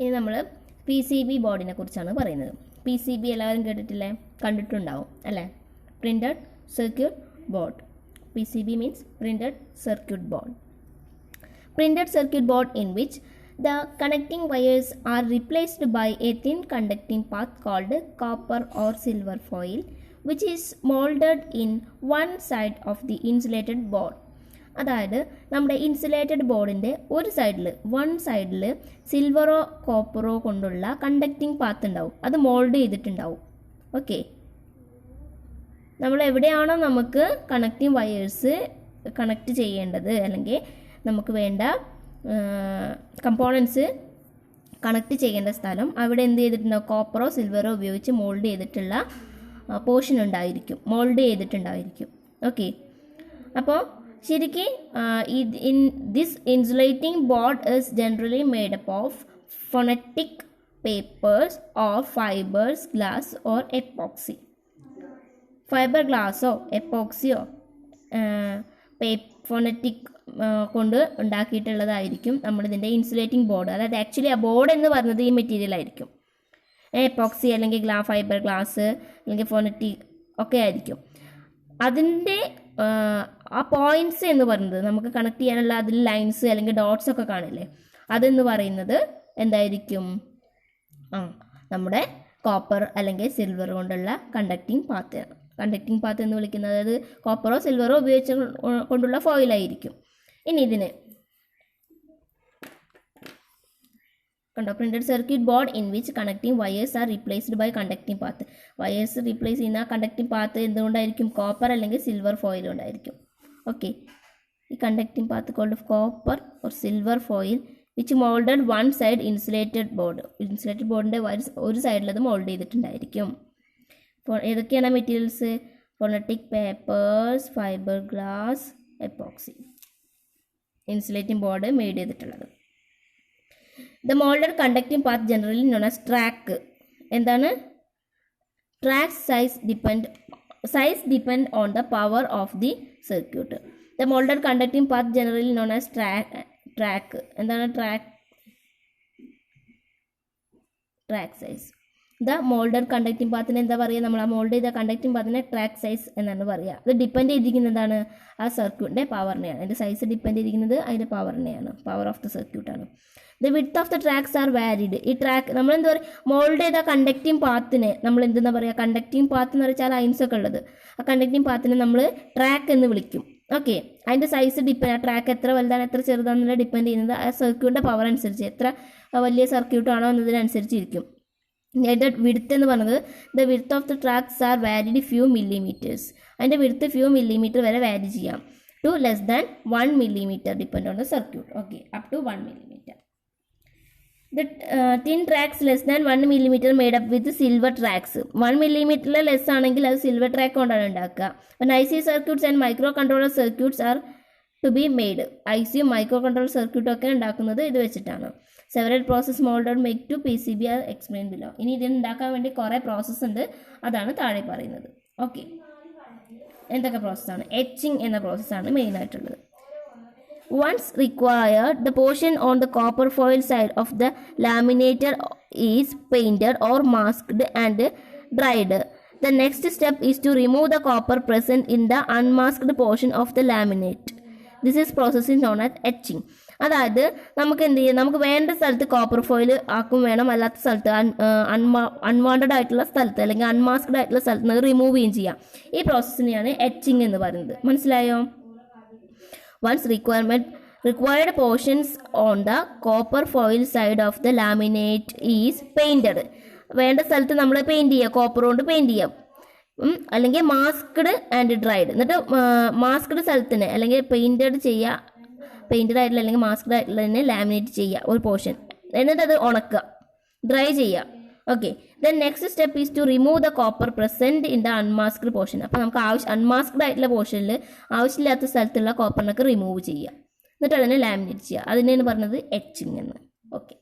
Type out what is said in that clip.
ഇനി നമ്മൾ PCB ബോർഡിനെ കുറിച്ചാണ് പറയുന്നത്. PCB എല്ലാവരും കേട്ടിട്ടില്ലേ, കണ്ടിട്ടുണ്ടാവും അല്ലേ? Printed circuit board. PCB means printed circuit board. Printed circuit board in which the connecting wires are replaced by a thin conducting path called copper or silver foil, which is molded in one side of the insulated board. അതായത് നമ്മുടെ insulated ബോർഡിൻ്റെ ഒരു സൈഡിൽ സിൽവറോ കോപ്പറോ കൊണ്ടുള്ള conducting path ഉണ്ടാവും. അത് mould ചെയ്തിട്ടുണ്ടാവും. Okay, നമ്മൾ എവിടെയാണോ നമുക്ക് കണക്റ്റിംഗ് വയേഴ്സ് കണക്ട് ചെയ്യേണ്ടത് അല്ലെങ്കിൽ നമുക്ക് വേണ്ട കമ്പോണൻസ് കണക്ട് ചെയ്യേണ്ട സ്ഥലം, അവിടെ എന്ത് ചെയ്തിട്ടുണ്ടാവും? കോപ്പറോ സിൽവറോ ഉപയോഗിച്ച് മോൾഡ് ചെയ്തിട്ടുള്ള പോർഷൻ ഉണ്ടായിരിക്കും, മോൾഡ് ചെയ്തിട്ടുണ്ടായിരിക്കും. ഓക്കെ, അപ്പോൾ ശരിക്കും in this insulating board is generally made up of phonetic papers or fibers, glass or epoxy. Fibre ഗ്ലാസോ എപ്പോക്സിയോ ഫോണറ്റിക് കൊണ്ട് ഉണ്ടാക്കിയിട്ടുള്ളതായിരിക്കും നമ്മളിതിൻ്റെ ഇൻസുലേറ്റിംഗ് ബോർഡ്. അതായത് ആക്ച്വലി ആ ബോർഡ് എന്ന് പറയുന്നത് ഈ മെറ്റീരിയൽ ആയിരിക്കും. എപ്പോക്സി അല്ലെങ്കിൽ ഫൈബർ ഗ്ലാസ് അല്ലെങ്കിൽ ഫോണറ്റിക് ഒക്കെ ആയിരിക്കും. അതിൻ്റെ ആ പോയിൻറ്റ്സ് എന്ന് പറയുന്നത് നമുക്ക് കണക്ട് ചെയ്യാനുള്ള അതിൽ ലൈൻസ് അല്ലെങ്കിൽ ഡോട്ട്സ് ഒക്കെ കാണില്ലേ, അതെന്ന് പറയുന്നത് എന്തായിരിക്കും? നമ്മുടെ കോപ്പർ അല്ലെങ്കിൽ സിൽവർ കൊണ്ടുള്ള കണ്ടക്റ്റിംഗ് പാത്ത് എന്ന് വിളിക്കുന്നത്. അതായത് കോപ്പറോ സിൽവറോ ഉപയോഗിച്ച് കൊണ്ടുള്ള ഫോയിലായിരിക്കും. ഇനി ഇതിന് കണ്ടോ, printed circuit board in which connecting wires are replaced by conducting path. Wires replace ചെയ്യുന്ന കണ്ടക്റ്റിംഗ് പാത്ത് എന്തുകൊണ്ടായിരിക്കും? കോപ്പർ അല്ലെങ്കിൽ സിൽവർ ഫോയിൽ കൊണ്ടായിരിക്കും. ഓക്കെ, ഈ conducting path called copper or silver foil which moulded one side insulated ബോർഡിൻ്റെ ഒരു സൈഡിൽ അത് mould ചെയ്തിട്ടുണ്ടായിരിക്കും. ഏതൊക്കെയാണ് materials? Phonetic papers, fibre glass, epoxy. Insulating board made ചെയ്തിട്ടുള്ളത്. The moulded conducting path generally known as track. എന്താണ് track? Size depend on the power of the circuit. The moulded conducting path generally known as track. എന്താണ് track size? The moulded conducting പാത്തിന് എന്താ പറയുക? നമ്മൾ ആ mould ചെയ്ത conducting പാത്തിനെ track size എന്നാണ് പറയുക. അത് ഡിപ്പെൻഡ് ചെയ്തിരിക്കുന്നതാണ് ആ സർക്യൂട്ടിൻ്റെ പവറിനെയാണ്. അതിൻ്റെ സൈസ് ഡിപ്പെൻഡ് ചെയ്തിരിക്കുന്നത് അതിൻ്റെ പവറിനെയാണ്, പവർ ഓഫ് ദ സർക്യൂട്ടാണ്. The width of the tracks are varied. ഈ ട്രാക്ക് നമ്മൾ എന്താ പറയുക? മോൾഡ് ചെയ്ത കണ്ടക്റ്റിംഗ് പാത്തിനെ നമ്മൾ എന്തെന്നാ പറയുക? കണ്ടക്റ്റിംഗ് പാത്ത് എന്ന് വെച്ചാൽ ലൈൻസ് ഒക്കെ ഉള്ളത്. ആ കണ്ടക്റ്റിംഗ് പാത്തിനെ നമ്മൾ ട്രാക്ക് എന്ന് വിളിക്കും. ഓക്കെ, അതിൻ്റെ സൈസ് ഡിപ്പെൻഡ്, ആ ട്രാക്ക് എത്ര വലുതാണ് എത്ര ചെറുതാണെന്നുള്ള ഡിപ്പെൻഡ് ചെയ്യുന്നത് ആ സർക്യൂട്ടിൻ്റെ പവർ അനുസരിച്ച്, എത്ര വലിയ സർക്യൂട്ടാണോ എന്നതിനനുസരിച്ചിരിക്കും. അതിൻ്റെ വിഡ്ത്ത് എന്ന് പറയുന്നത് the width of the tracks are varied few millimeters. അതിൻ്റെ വിഡ്ത്ത് ഫ്യൂ മില്ലിമീറ്റർ വരെ വാരി ചെയ്യാം. To less than 1 millimeter depend on the circuit. Okay, up to 1 millimeter. The thin tracks less than 1 millimeter made up with silver tracks. 1 millimeter less ആണെങ്കിൽ അത് silver track കൊണ്ടാണ് ഉണ്ടാക്കുക. IC circuits and microcontroller circuits are to be made. IC micro controller circuit ഒക്കെ ഉണ്ടാക്കുന്നത് ഇത് വെച്ചിട്ടാണ്. Several process molded make to PCB are explain below. ഇനി ഇതിന് ഉണ്ടാക്കാൻ വേണ്ടി കുറേ പ്രോസസ്സ് ഉണ്ട്, അതാണ് താഴെ പറയുന്നത്. ഓക്കെ, എന്തൊക്കെ പ്രോസസ്സാണ്? എച്ചിങ് എന്ന പ്രോസസ്സാണ് മെയിനായിട്ടുള്ളത്. Once required, the portion on the copper foil side of the laminator is painted or masked and dried. The next step is to remove the copper present in the unmasked portion of the laminate. This is process known as etching. അതായത് നമുക്ക് എന്ത് ചെയ്യാം? നമുക്ക് വേണ്ട സ്ഥലത്ത് copper foil ആക്കും വേണം, അല്ലാത്ത സ്ഥലത്ത് അൺവാണ്ടഡ് ആയിട്ടുള്ള സ്ഥലത്ത് അല്ലെങ്കിൽ അൺമാസ്ക്ഡ് ആയിട്ടുള്ള സ്ഥലത്ത് നിന്ന് റിമൂവ് ചെയ്യുകയും ചെയ്യാം. ഈ പ്രോസസ്സിനെയാണ് എച്ചിങ് എന്ന് പറയുന്നത്. മനസ്സിലായോ? Once required portions on the copper foil side of the laminate is painted. വേണ്ട സ്ഥലത്ത് നമ്മൾ പെയിൻറ്റ് ചെയ്യുക, കോപ്പർ കൊണ്ട് പെയിൻറ്റ് ചെയ്യാം. അല്ലെങ്കിൽ മാസ്ക്ഡ് ആൻഡ് ഡ്രൈഡ്. എന്നിട്ട് മാസ്ക്ഡ് സ്ഥലത്തിന് അല്ലെങ്കിൽ പെയിൻറ്റഡ് ആയിട്ടുള്ള അല്ലെങ്കിൽ മാസ്ക്ഡ് ആയിട്ടുള്ളതിനെ ലാമിനേറ്റ് ചെയ്യുക ഒരു പോർഷൻ, എന്നിട്ട് അത് ഉണക്കുക, ഡ്രൈ ചെയ്യുക. Okay, then next step is to remove the copper present in the unmasked portion. അപ്പോൾ നമുക്ക് അൺമാസ്ക്ഡ് ആയിട്ടുള്ള പോർഷനിൽ ആവശ്യമില്ലാത്ത സ്ഥലത്തുള്ള കോപ്പറിനൊക്കെ റിമൂവ് ചെയ്യുക, എന്നിട്ട് അതിനെ ലാമിനേറ്റ് ചെയ്യുക. അതിനാണ് പറഞ്ഞത് എച്ചിങ് എന്ന്. ഓക്കെ.